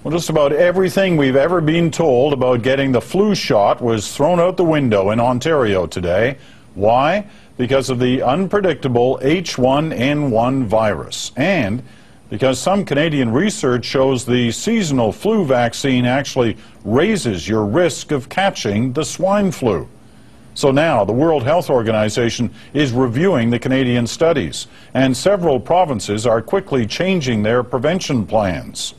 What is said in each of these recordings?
Well, just about everything we've ever been told about getting the flu shot was thrown out the window in Ontario today. Why? Because of the unpredictable H1N1 virus, and because some Canadian research shows the seasonal flu vaccine actually raises your risk of catching the swine flu. So now the World Health Organization is reviewing the Canadian studies, and several provinces are quickly changing their prevention plans.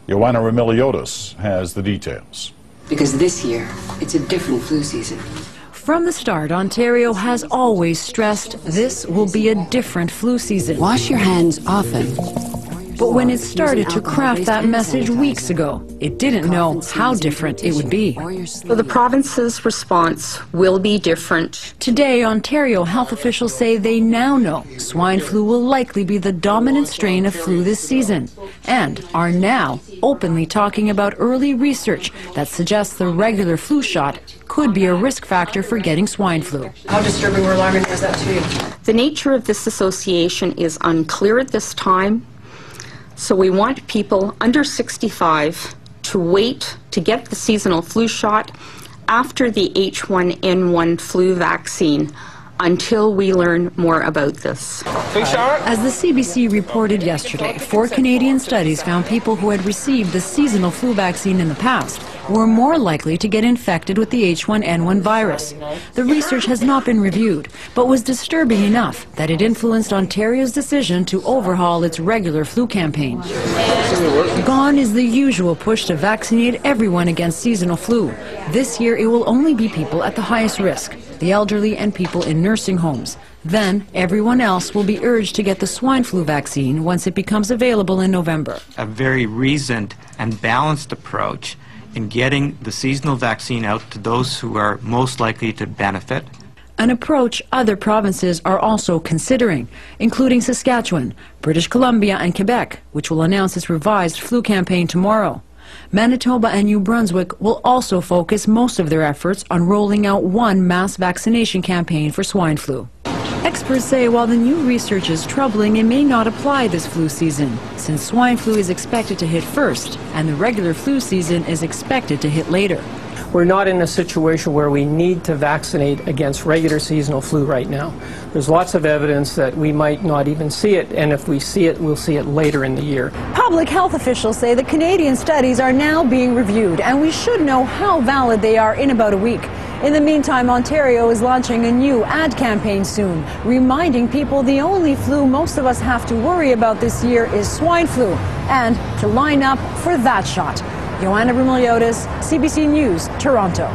Joanna Remiliotis has the details. Because this year, it's a different flu season. From the start, Ontario has always stressed this will be a different flu season. Wash your hands often. But when it started to craft that message weeks ago, it didn't know how different it would be. So the province's response will be different. Today, Ontario health officials say they now know swine flu will likely be the dominant strain of flu this season, and are now openly talking about early research that suggests the regular flu shot could be a risk factor for getting swine flu. How disturbing or alarming was that to you? The nature of this association is unclear at this time. So we want people under 65 to wait to get the seasonal flu shot after the H1N1 flu vaccine until we learn more about this. Flu shot? As the CBC reported yesterday, 4 Canadian studies found people who had received the seasonal flu vaccine in the past were more likely to get infected with the H1N1 virus. The research has not been reviewed, but was disturbing enough that it influenced Ontario's decision to overhaul its regular flu campaign. Gone is the usual push to vaccinate everyone against seasonal flu. This year it will only be people at the highest risk, the elderly and people in nursing homes. Then everyone else will be urged to get the swine flu vaccine once it becomes available in November. A very reasoned and balanced approach in getting the seasonal vaccine out to those who are most likely to benefit. An approach other provinces are also considering, including Saskatchewan, British Columbia and Quebec, which will announce its revised flu campaign tomorrow. Manitoba and New Brunswick will also focus most of their efforts on rolling out one mass vaccination campaign for swine flu. Experts say while the new research is troubling, it may not apply this flu season, since swine flu is expected to hit first and the regular flu season is expected to hit later. We're not in a situation where we need to vaccinate against regular seasonal flu right now. There's lots of evidence that we might not even see it, and if we see it, we'll see it later in the year. Public health officials say the Canadian studies are now being reviewed, and we should know how valid they are in about a week. In the meantime, Ontario is launching a new ad campaign soon, reminding people the only flu most of us have to worry about this year is swine flu, and to line up for that shot. Joanna Remiliotis, CBC News, Toronto.